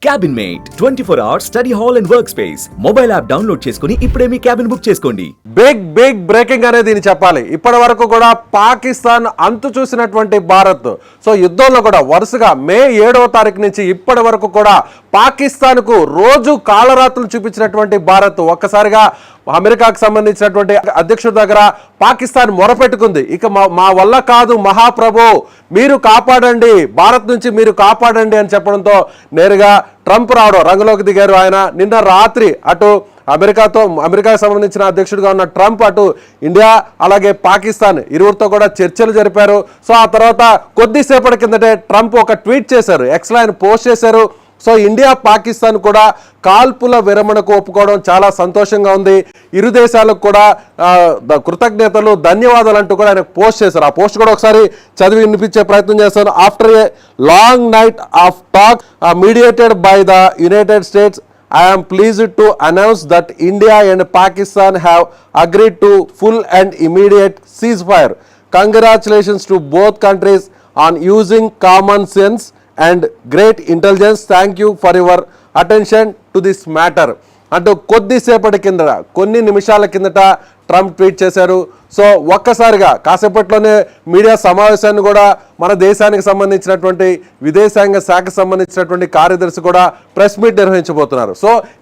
Cabin mate 24 hours study hall and work space mobile app download చేసుకుని ఇప్పుడే మీ cabin book చేసుకోండి. Big breaking అనేది దీన్ని చెప్పాలి. ఇప్పటి వరకు కూడా పాకిస్తాన్ అంతు చూసినటువంటి భారత్ యుద్ధంలో కూడా వరుసగా మే 7వ తారీఖు నుంచి ఇప్పటి వరకు కూడా పాకిస్తాన్ కు రోజు కాలరాత్రులు చూపించినటువంటి భారత్ ఒక్కసారిగా అమెరికాకు సంబంధించినటువంటి అధ్యక్షుడి దగ్గర పాకిస్తాన్ మొరపెట్టుకుంది. ఇక మా వల్ల కాదు మహాప్రభు, మీరు కాపాడండి, భారత్ నుంచి మీరు కాపాడండి అని చెప్పడంతో నేరుగా ట్రంప్ రావడం రంగులోకి దిగారు. ఆయన నిన్న రాత్రి అటు అమెరికాకు సంబంధించిన అధ్యక్షుడిగా ఉన్న ట్రంప్ అటు ఇండియా అలాగే పాకిస్తాన్ ఇరువురితో కూడా చర్చలు జరిపారు. ఆ తర్వాత కొద్దిసేపటి కిందటే ట్రంప్ ఒక ట్వీట్ చేశారు, ఎక్స్లో ఆయన పోస్ట్ చేశారు. ఇండియా పాకిస్తాన్ కూడా కాల్పుల విరమణకు ఒప్పుకోవడం చాలా సంతోషంగా ఉంది, ఇరు దేశాలకు కూడా కృతజ్ఞతలు ధన్యవాదాలు అంటూ కూడా ఆయన పోస్ట్ చేశారు. ఆ పోస్ట్ కూడా ఒకసారి చదివి వినిపించే ప్రయత్నం చేస్తాను. After a long knight of talk mediated by the United states, I am pleased to announce that India and Pakistan have agreed to full and immediate ceasefire. Congratulations to both countries on using common sense and great intelligence. Thank you for your attention to this matter. అంటూ కొద్దిసేపటి కిందట కొన్ని నిమిషాల కిందట Trump tweet చేశారు. ఒక్కసారిగా కాసేపట్లోనే media సమావేశాన్ని కూడా మన దేశానికి సంబంధించినటువంటి విదేశాంగ శాఖకు సంబంధించినటువంటి కార్యదర్శి కూడా ప్రెస్ మీట్ నిర్వహించబోతున్నారు.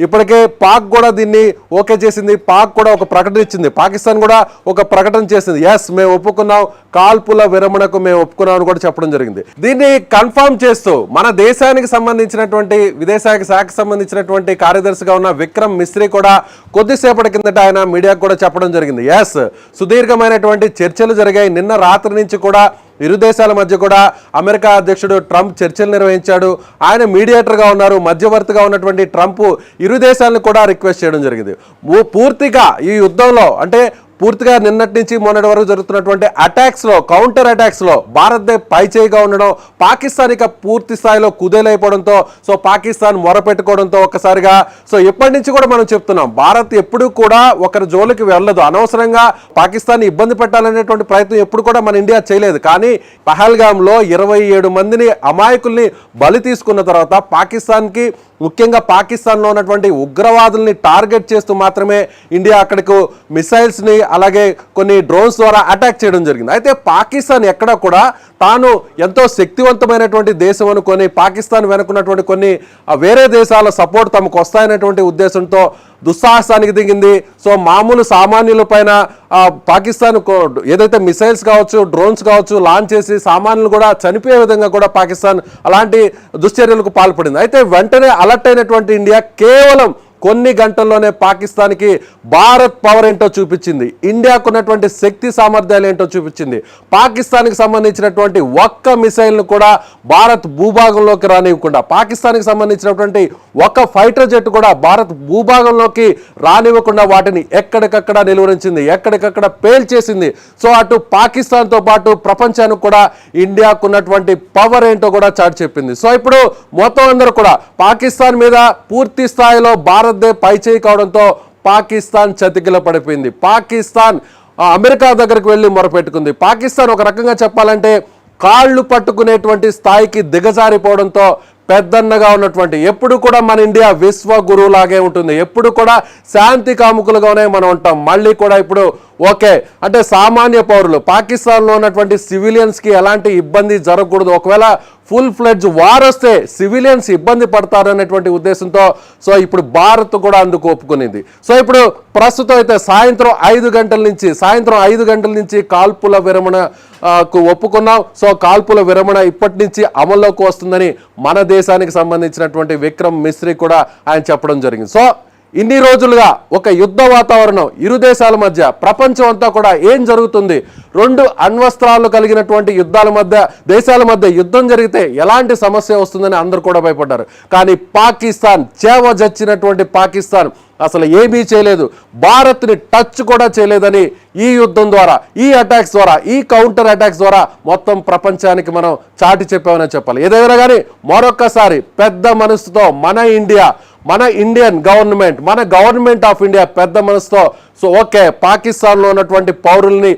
ఇప్పటికే పాక్ కూడా దీన్ని ఓకే చేసింది, పాక్ కూడా ఒక ప్రకటన ఇచ్చింది, పాకిస్తాన్ కూడా ఒక ప్రకటన చేసింది, ఎస్ మేము ఒప్పుకున్నాం, కాల్పుల విరమణకు మేము ఒప్పుకున్నాం అని కూడా చెప్పడం జరిగింది. దీన్ని కన్ఫర్మ్ చేస్తూ మన దేశానికి సంబంధించినటువంటి విదేశాంగ శాఖకు సంబంధించినటువంటి కార్యదర్శిగా ఉన్న విక్రమ్ మిస్రీ కూడా కొద్దిసేపటి కిందట ఆయన మీడియాకు కూడా చెప్పడం జరిగింది, ఎస్ సుదీర్ఘమైనటువంటి చర్చలు జరిగాయి. నిన్న రాత్రి నుంచి కూడా ఇరు దేశాల మధ్య కూడా అమెరికా అధ్యక్షుడు ట్రంప్ చర్చలు నిర్వహించాడు. ఆయన మీడియేటర్గా ఉన్నారు, మధ్యవర్తిగా ఉన్నటువంటి ట్రంప్ ఇరు దేశాలను కూడా రిక్వెస్ట్ చేయడం జరిగింది. పూర్తిగా ఈ యుద్ధంలో అంటే పూర్తిగా నిన్నటి నుంచి మొన్నటి వరకు జరుగుతున్నటువంటి అటాక్స్లో కౌంటర్ అటాక్స్లో భారత్దే పైచేయిగా ఉండడం, పాకిస్తాన్ ఇక పూర్తి స్థాయిలో కుదేలైపోవడంతో పాకిస్తాన్ మొరపెట్టుకోవడంతో ఒక్కసారిగా ఎప్పటి నుంచి కూడా మనం చెప్తున్నాం, భారత్ ఎప్పుడు కూడా ఒకరి జోలికి వెళ్ళదు, అనవసరంగా పాకిస్తాన్ ఇబ్బంది పెట్టాలనేటువంటి ప్రయత్నం ఎప్పుడు కూడా మన ఇండియా చేయలేదు. కానీ పహల్గామ్లో 27 మందిని అమాయకుల్ని బలి తీసుకున్న తర్వాత పాకిస్తాన్కి ముఖ్యంగా పాకిస్తాన్లో ఉన్నటువంటి ఉగ్రవాదుల్ని టార్గెట్ చేస్తూ మాత్రమే ఇండియా అక్కడికి మిసైల్స్ని అలాగే కొన్ని డ్రోన్స్ ద్వారా అటాక్ చేయడం జరిగింది. అయితే పాకిస్తాన్ ఎక్కడ కూడా తాను ఎంతో శక్తివంతమైనటువంటి దేశం అనుకొని పాకిస్తాన్ వెనుకున్నటువంటి కొన్ని వేరే దేశాల సపోర్ట్ తమకు వస్తాయనేటువంటి ఉద్దేశంతో దుస్సాహసానికి దిగింది. మామూలు సామాన్యుల పైన పాకిస్తాన్ ఏదైతే మిసైల్స్ కావచ్చు డ్రోన్స్ కావచ్చు లాంచ్ చేసి సామాన్యులు కూడా చనిపోయే విధంగా కూడా పాకిస్తాన్ అలాంటి దుశ్చర్యలకు పాల్పడింది. అయితే వెంటనే అలర్ట్ అయినటువంటి ఇండియా కేవలం కొన్ని గంటల్లోనే పాకిస్తాన్కి భారత్ పవర్ ఏంటో చూపించింది, ఇండియాకు ఉన్నటువంటి శక్తి సామర్థ్యాలు ఏంటో చూపించింది. పాకిస్తాన్కి సంబంధించినటువంటి ఒక్క మిసైల్ను కూడా భారత్ భూభాగంలోకి రానివ్వకుండా, పాకిస్తాన్కి సంబంధించినటువంటి ఒక్క ఫైటర్ జెట్ కూడా భారత్ భూభాగంలోకి రానివ్వకుండా వాటిని ఎక్కడికక్కడ నిలువరించింది, ఎక్కడికక్కడ పేల్చేసింది. అటు పాకిస్తాన్తో పాటు ప్రపంచానికి కూడా ఇండియాకు ఉన్నటువంటి పవర్ ఏంటో కూడా చాటి చెప్పింది. ఇప్పుడు మొత్తం అందరూ కూడా పాకిస్తాన్ మీద పూర్తి స్థాయిలో భారత్ పైచేయి కావడంతో పాకిస్తాన్ చతికిల పడిపోయింది. పాకిస్తాన్ అమెరికా దగ్గరికి వెళ్ళి మొరపెట్టుకుంది. పాకిస్తాన్ ఒక రకంగా చెప్పాలంటే కాళ్ళు పట్టుకునేటువంటి స్థాయికి దిగజారిపోవడంతో పెద్దన్నగా ఉన్నటువంటి ఎప్పుడు కూడా మన ఇండియా విశ్వ గురువులాగే ఉంటుంది, ఎప్పుడు కూడా శాంతి కాముకులుగానే మనం ఉంటాం. మళ్ళీ కూడా ఇప్పుడు ఓకే అంటే సామాన్య పౌరులు పాకిస్తాన్లో ఉన్నటువంటి సివిలియన్స్కి ఎలాంటి ఇబ్బంది జరగకూడదు, ఒకవేళ ఫుల్ ఫ్లెడ్జ్ వార్ వస్తే సివిలియన్స్ ఇబ్బంది పడతారనేటువంటి ఉద్దేశంతో ఇప్పుడు భారత్ కూడా అందుకు ఒప్పుకునింది. ఇప్పుడు ప్రస్తుతం అయితే సాయంత్రం 5 గంటల నుంచి కాల్పుల విరమణకు ఒప్పుకున్నాం. కాల్పుల విరమణ ఇప్పటి నుంచి అమల్లోకి వస్తుందని మన దేశానికి సంబంధించినటువంటి విక్రమ్ మిస్రీ కూడా ఆయన చెప్పడం జరిగింది. ఇన్ని రోజులుగా ఒక యుద్ధ వాతావరణం ఇరు దేశాల మధ్య, ప్రపంచం అంతా కూడా ఏం జరుగుతుంది, 2 అణ్వస్త్రాలు కలిగినటువంటి దేశాల మధ్య యుద్ధం జరిగితే ఎలాంటి సమస్య వస్తుందని అందరూ కూడా భయపడ్డారు. కానీ పాకిస్తాన్ చేవజచ్చినటువంటి పాకిస్తాన్ అసలు ఏమీ చేయలేదు, భారత్ని టచ్ కూడా చేయలేదని ఈ యుద్ధం ద్వారా, ఈ అటాక్స్ ద్వారా, ఈ కౌంటర్ అటాక్స్ ద్వారా మొత్తం ప్రపంచానికి మనం చాటి చెప్పామని చెప్పాలి. ఏదైనా కానీ మరొక్కసారి పెద్ద మనసుతో మన ఇండియన్ గవర్నమెంట్, మన గవర్నమెంట్ ఆఫ్ ఇండియా పెద్ద మనసుతో ఓకే పాకిస్తాన్లో ఉన్నటువంటి పౌరుల్ని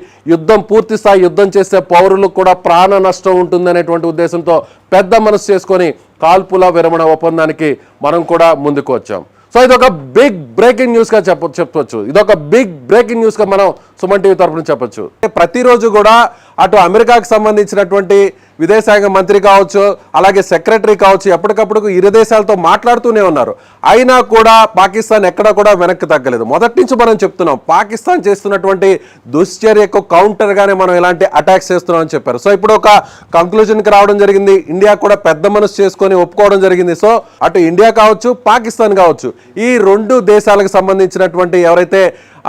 పూర్తి స్థాయి యుద్ధం చేసే పౌరులకు కూడా ప్రాణ నష్టం ఉంటుంది అనేటువంటి ఉద్దేశంతో పెద్ద మనసు చేసుకొని కాల్పుల విరమణ ఒప్పందానికి మనం కూడా ముందుకు వచ్చాం. సో ఇది ఒక బిగ్ బ్రేకింగ్ న్యూస్గా చెప్పొచ్చు. ఇది ఒక బిగ్ బ్రేకింగ్ న్యూస్గా మనం సుమన్ టీవీ తరఫున చెప్పొచ్చు. ప్రతిరోజు కూడా అటు అమెరికాకు సంబంధించినటువంటి విదేశాంగ మంత్రి కావచ్చు, అలాగే సెక్రటరీ కావచ్చు, ఎప్పటికప్పుడు ఇరు దేశాలతో మాట్లాడుతూనే ఉన్నారు. అయినా కూడా పాకిస్తాన్ ఎక్కడా కూడా వెనక్కి తగ్గలేదు. మొదటి నుంచి మనం చెప్తున్నాం, పాకిస్తాన్ చేస్తున్నటువంటి దుశ్చర్యకు కౌంటర్గానే మనం ఇలాంటి అటాక్స్ చేస్తున్నాం అని చెప్పారు. సో ఇప్పుడు ఒక కంక్లూజన్కి రావడం జరిగింది. ఇండియా కూడా పెద్ద మనసు చేసుకొని ఒప్పుకోవడం జరిగింది. సో అటు ఇండియా కావచ్చు, పాకిస్తాన్ కావచ్చు, ఈ రెండు దేశాలకు సంబంధించినటువంటి ఎవరైతే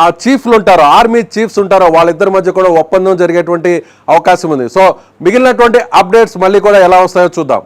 ఆ చీఫ్లు ఉంటారో, ఆర్మీ చీఫ్స్ ఉంటారో, వాళ్ళిద్దరి మధ్య కూడా ఒప్పందం జరిగేటువంటి అవకాశం ఉంది. సో మిగిలినటువంటి అప్డేట్స్ మళ్ళీ కూడా ఎలా వస్తాయో చూద్దాం.